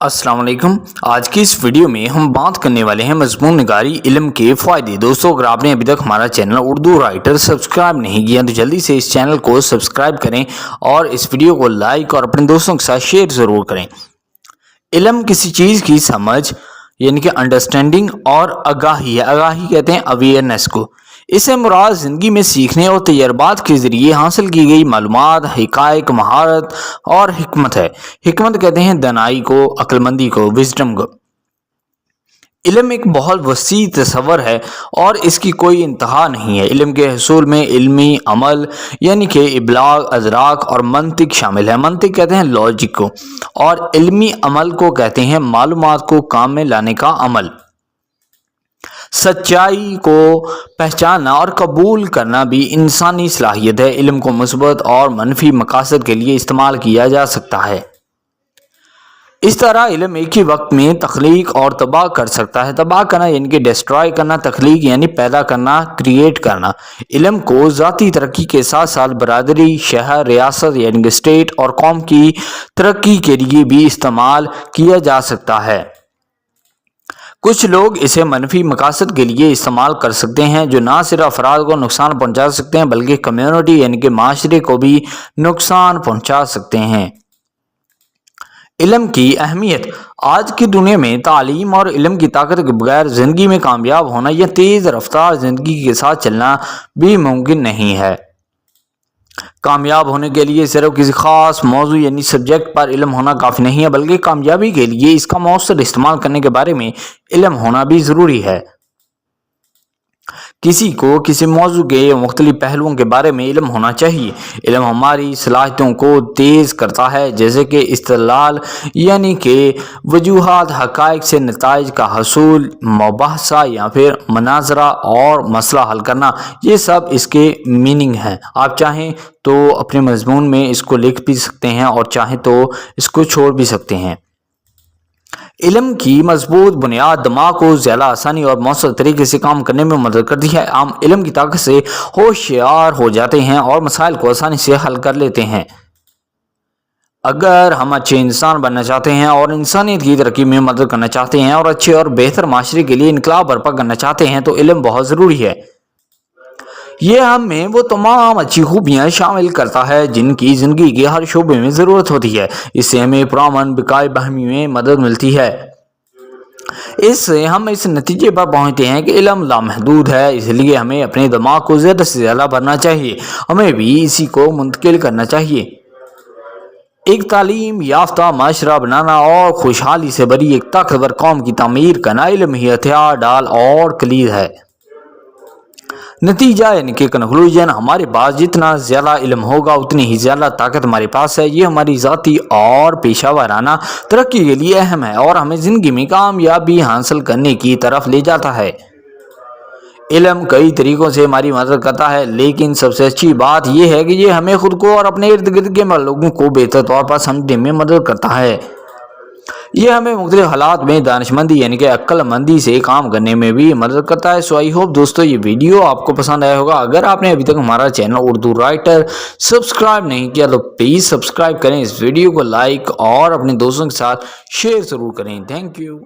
السلام علیکم۔ آج کی اس ویڈیو میں ہم بات کرنے والے ہیں مضمون نگاری علم کے فائدے۔ دوستو، اگر آپ نے ابھی تک ہمارا چینل اردو رائٹر سبسکرائب نہیں کیا تو جلدی سے اس چینل کو سبسکرائب کریں اور اس ویڈیو کو لائک اور اپنے دوستوں کے ساتھ شیئر ضرور کریں۔ علم کسی چیز کی سمجھ یعنی کہ انڈرسٹینڈنگ اور آگاہی ہے۔ آگاہی کہتے ہیں اویئرنیس کو۔ اس سے مراد زندگی میں سیکھنے اور تجربات کے ذریعے حاصل کی گئی معلومات، حقائق، مہارت اور حکمت ہے۔ حکمت کہتے ہیں دانائی کو، عقل مندی کو، وزڈم کو۔ علم ایک بہت وسیع تصور ہے اور اس کی کوئی انتہا نہیں ہے۔ علم کے حصول میں علمی عمل یعنی کہ ابلاغ، ادراک اور منطق شامل ہے۔ منطق کہتے ہیں لاجک کو، اور علمی عمل کو کہتے ہیں معلومات کو کام میں لانے کا عمل۔ سچائی کو پہچاننا اور قبول کرنا بھی انسانی صلاحیت ہے۔ علم کو مثبت اور منفی مقاصد کے لیے استعمال کیا جا سکتا ہے۔ اس طرح علم ایک ہی وقت میں تخلیق اور تباہ کر سکتا ہے۔ تباہ کرنا یعنی کہ ڈسٹرائے کرنا، تخلیق یعنی پیدا کرنا، کریٹ کرنا۔ علم کو ذاتی ترقی کے ساتھ ساتھ برادری، شہر، ریاست یعنی کہ اسٹیٹ اور قوم کی ترقی کے لیے بھی استعمال کیا جا سکتا ہے۔ کچھ لوگ اسے منفی مقاصد کے لیے استعمال کر سکتے ہیں جو نہ صرف افراد کو نقصان پہنچا سکتے ہیں بلکہ کمیونٹی یعنی کہ معاشرے کو بھی نقصان پہنچا سکتے ہیں۔ علم کی اہمیت۔ آج کی دنیا میں تعلیم اور علم کی طاقت کے بغیر زندگی میں کامیاب ہونا یا تیز رفتار زندگی کے ساتھ چلنا بھی ممکن نہیں ہے۔ کامیاب ہونے کے لیے صرف کسی خاص موضوع یعنی سبجیکٹ پر علم ہونا کافی نہیں ہے بلکہ کامیابی کے لیے اس کا مؤثر استعمال کرنے کے بارے میں علم ہونا بھی ضروری ہے۔ کسی کو کسی موضوع کے مختلف پہلوؤں کے بارے میں علم ہونا چاہیے۔ علم ہماری صلاحیتوں کو تیز کرتا ہے، جیسے کہ استدلال یعنی کہ وجوہات، حقائق سے نتائج کا حصول، مباحثہ یا پھر مناظرہ اور مسئلہ حل کرنا، یہ سب اس کے میننگ ہیں۔ آپ چاہیں تو اپنے مضمون میں اس کو لکھ بھی سکتے ہیں اور چاہیں تو اس کو چھوڑ بھی سکتے ہیں۔ علم کی مضبوط بنیاد دماغ کو زیادہ آسانی اور مؤثر طریقے سے کام کرنے میں مدد کرتی ہے۔ ہم علم کی طاقت سے ہوشیار ہو جاتے ہیں اور مسائل کو آسانی سے حل کر لیتے ہیں۔ اگر ہم اچھے انسان بننا چاہتے ہیں اور انسانیت کی ترقی میں مدد کرنا چاہتے ہیں اور اچھے اور بہتر معاشرے کے لیے انقلاب برپا کرنا چاہتے ہیں تو علم بہت ضروری ہے۔ یہ ہم میں وہ تمام اچھی خوبیاں شامل کرتا ہے جن کی زندگی کے ہر شعبے میں ضرورت ہوتی ہے۔ اس سے ہمیں پرامن بقائے باہمی میں مدد ملتی ہے۔ اس سے ہم اس نتیجے پر پہنچتے ہیں کہ علم لامحدود ہے، اس لیے ہمیں اپنے دماغ کو زیادہ سے زیادہ بھرنا چاہیے۔ ہمیں بھی اسی کو منتقل کرنا چاہیے۔ ایک تعلیم یافتہ معاشرہ بنانا اور خوشحالی سے بھری ایک طاقتور قوم کی تعمیر کرنا علم ہی ہتھیار، ڈال اور کلید ہے۔ نتیجہ یعنی کہ کنکلوژن، ہمارے پاس جتنا زیادہ علم ہوگا اتنی ہی زیادہ طاقت ہمارے پاس ہے۔ یہ ہماری ذاتی اور پیشہ ورانہ ترقی کے لیے اہم ہے اور ہمیں زندگی میں کامیابی حاصل کرنے کی طرف لے جاتا ہے۔ علم کئی طریقوں سے ہماری مدد کرتا ہے، لیکن سب سے اچھی بات یہ ہے کہ یہ ہمیں خود کو اور اپنے ارد گرد کے لوگوں کو بہتر طور پر سمجھنے میں مدد کرتا ہے۔ یہ ہمیں مختلف حالات میں دانش مندی یعنی کہ عقل مندی سے کام کرنے میں بھی مدد کرتا ہے۔ سو آئی ہوپ دوستو یہ ویڈیو آپ کو پسند آیا ہوگا۔ اگر آپ نے ابھی تک ہمارا چینل اردو رائٹر سبسکرائب نہیں کیا تو پلیز سبسکرائب کریں، اس ویڈیو کو لائک اور اپنے دوستوں کے ساتھ شیئر ضرور کریں۔ Thank you.